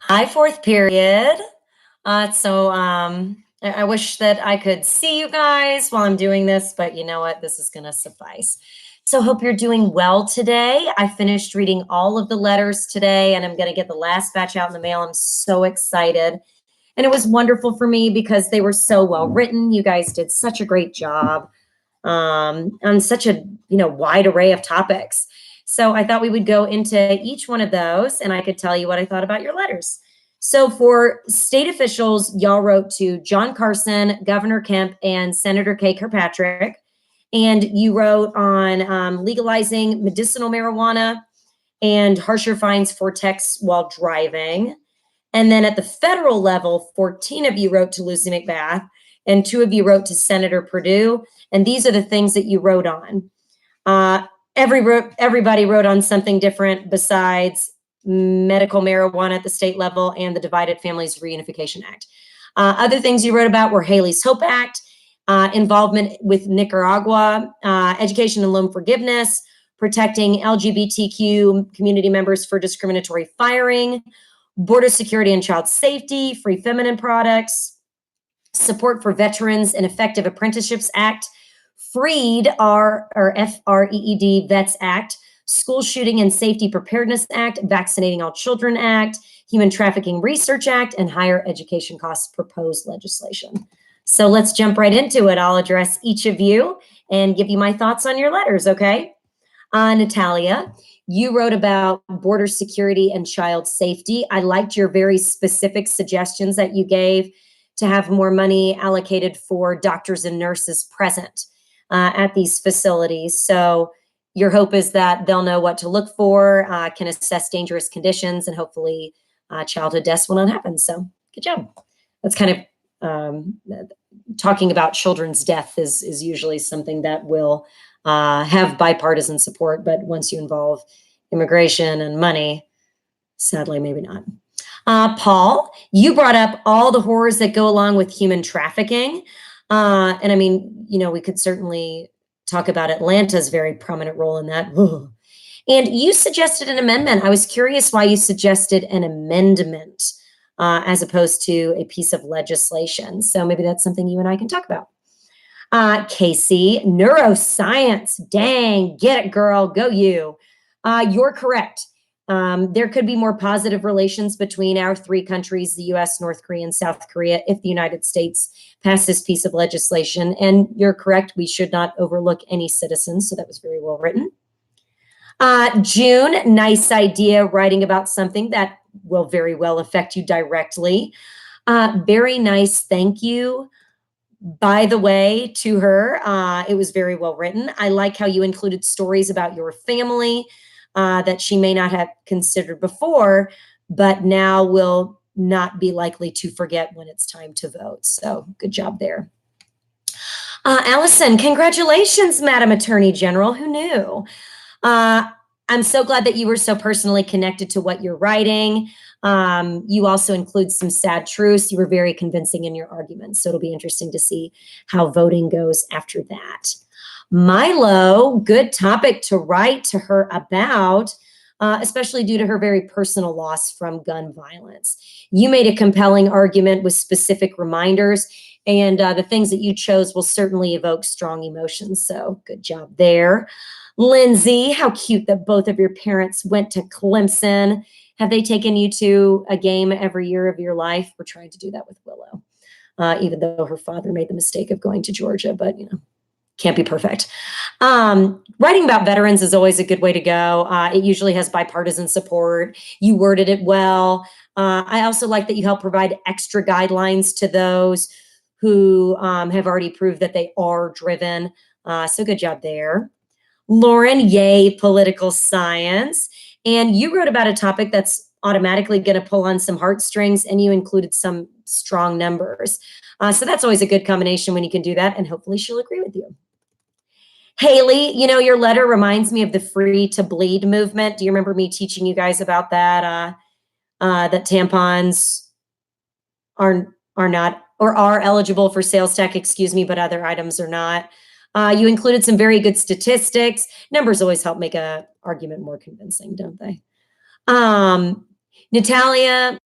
Hi, fourth period. I wish that I could see you guys while I'm doing this, but you know what? This is going to suffice. So, hope you're doing well today. I finished reading all of the letters today, and I'm going to get the last batch out in the mail. I'm so excited. And it was wonderful for me because they were so well written. You guys did such a great job on such a wide array of topics. So I thought we would go into each one of those, and I could tell you what I thought about your letters. So for state officials, y'all wrote to John Carson, Governor Kemp, and Senator Kay Kirkpatrick. And you wrote on legalizing medicinal marijuana and harsher fines for texts while driving. And then at the federal level, 14 of you wrote to Lucy McBath, and 2 of you wrote to Senator Perdue. And these are the things that you wrote on. Everybody wrote on something different besides medical marijuana at the state level and the Divided Families Reunification Act. Other things you wrote about were Haley's Hope Act, involvement with Nicaragua, education and loan forgiveness, protecting LGBTQ community members for discriminatory firing, border security and child safety, free feminine products, support for veterans and effective apprenticeships act, freed FREED Vets Act, School Shooting and Safety Preparedness Act, Vaccinating All Children Act, Human Trafficking Research Act, and Higher Education Costs proposed legislation. So let's jump right into it. I'll address each of you and give you my thoughts on your letters, okay? Natalia, you wrote about border security and child safety. I liked your very specific suggestions that you gave to have more money allocated for doctors and nurses present at these facilities. So your hope is that they'll know what to look for, can assess dangerous conditions, and hopefully childhood deaths will not happen. So good job. That's kind of talking about children's death is usually something that will have bipartisan support, but once you involve immigration and money, sadly, maybe not. Paul, you brought up all the horrors that go along with human trafficking. And I mean, we could certainly talk about Atlanta's very prominent role in that. Ugh. And you suggested an amendment. I was curious why you suggested an amendment as opposed to a piece of legislation. So maybe that's something you and I can talk about. Casey, neuroscience. Dang, get it, girl. Go you. You're correct. There could be more positive relations between our 3 countries, the US, North Korea, and South Korea, if the United States passed this piece of legislation. And you're correct, we should not overlook any citizens. So that was very well written. June, nice idea, writing about something that will very well affect you directly. Very nice, thank you. By the way, to her, it was very well written. I like how you included stories about your family that she may not have considered before, but now will not be likely to forget when it's time to vote. So good job there. Allison, congratulations, Madam Attorney General. Who knew? I'm so glad that you were so personally connected to what you're writing. You also include some sad truths. You were very convincing in your arguments. So it'll be interesting to see how voting goes after that. Milo, good topic to write to her about, especially due to her very personal loss from gun violence. You made a compelling argument with specific reminders, and the things that you chose will certainly evoke strong emotions. So good job there. Lindsay, how cute that both of your parents went to Clemson. Have they taken you to a game every year of your life? We're trying to do that with Willow, even though her father made the mistake of going to Georgia, but can't be perfect. Writing about veterans is always a good way to go. It usually has bipartisan support. You worded it well. I also like that you help provide extra guidelines to those who have already proved that they are driven. So good job there. Lauren, yay, political science. And you wrote about a topic that's automatically going to pull on some heartstrings, and you included some strong numbers. So that's always a good combination when you can do that, and hopefully she'll agree with you. Haley, your letter reminds me of the Free to Bleed movement. Do you remember me teaching you guys about that? That tampons are not, or are eligible for sales tax, but other items are not. You included some very good statistics. Numbers always help make an argument more convincing, don't they? Natalia,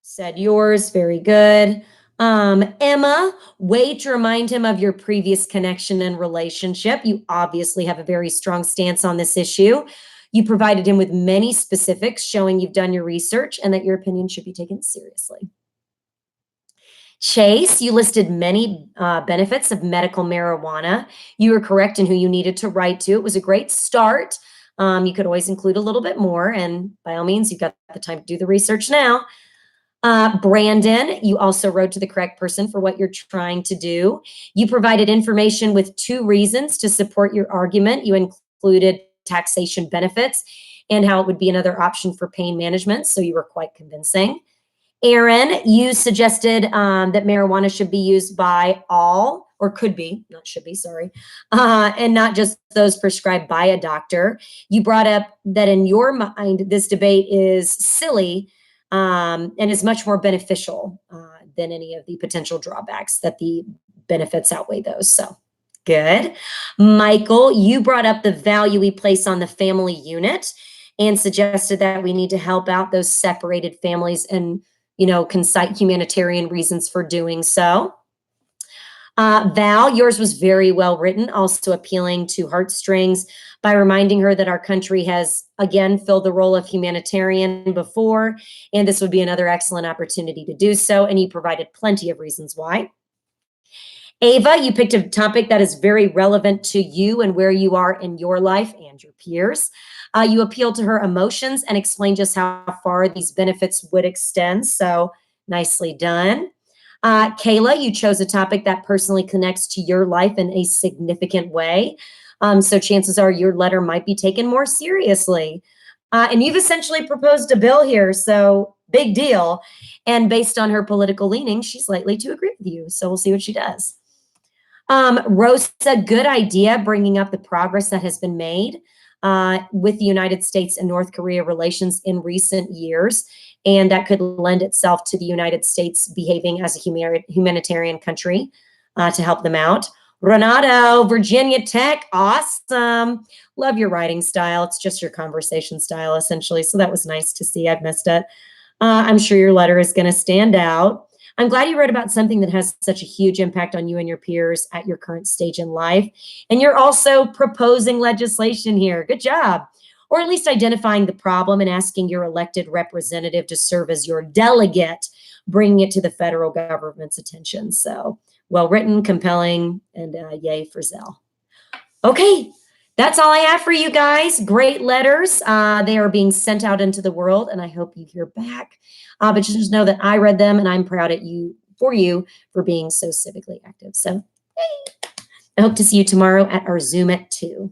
Said yours, very good. Emma, way to remind him of your previous connection and relationship. You obviously have a very strong stance on this issue. You provided him with many specifics showing you've done your research and that your opinion should be taken seriously. Chase, you listed many benefits of medical marijuana. You were correct in who you needed to write to. It was a great start. You could always include a little bit more, and by all means, you've got the time to do the research now. Brandon, you also wrote to the correct person for what you're trying to do. You provided information with two reasons to support your argument. You included taxation benefits and how it would be another option for pain management. So you were quite convincing. Aaron, you suggested that marijuana should be used by all, or could be, not should be, sorry, and not just those prescribed by a doctor. You brought up that in your mind, this debate is silly and is much more beneficial than any of the potential drawbacks, that the benefits outweigh those. So good. Michael, you brought up the value we place on the family unit and suggested that we need to help out those separated families and can cite humanitarian reasons for doing so. Val, yours was very well written, also appealing to heartstrings by reminding her that our country has, again, filled the role of humanitarian before, and this would be another excellent opportunity to do so, and you provided plenty of reasons why. Ava, you picked a topic that is very relevant to you and where you are in your life and your peers. You appealed to her emotions and explained just how far these benefits would extend. So nicely done. Kayla, you chose a topic that personally connects to your life in a significant way. So chances are your letter might be taken more seriously. And you've essentially proposed a bill here, so big deal. And based on her political leaning, she's likely to agree with you. So we'll see what she does. Rosa, good idea bringing up the progress that has been made with the United States and North Korea relations in recent years, and that could lend itself to the United States behaving as a humanitarian country to help them out. Renato, Virginia Tech, awesome. Love your writing style. It's just your conversation style, essentially, so that was nice to see. I've missed it. I'm sure your letter is going to stand out. I'm glad you wrote about something that has such a huge impact on you and your peers at your current stage in life. And you're also proposing legislation here. Good job. Or at least identifying the problem and asking your elected representative to serve as your delegate, bringing it to the federal government's attention. So well written, compelling, and yay for Zell. Okay. That's all I have for you guys. Great letters. They are being sent out into the world, and I hope you hear back. But just know that I read them, and I'm proud of you for being so civically active. So, hey, I hope to see you tomorrow at our Zoom at 2.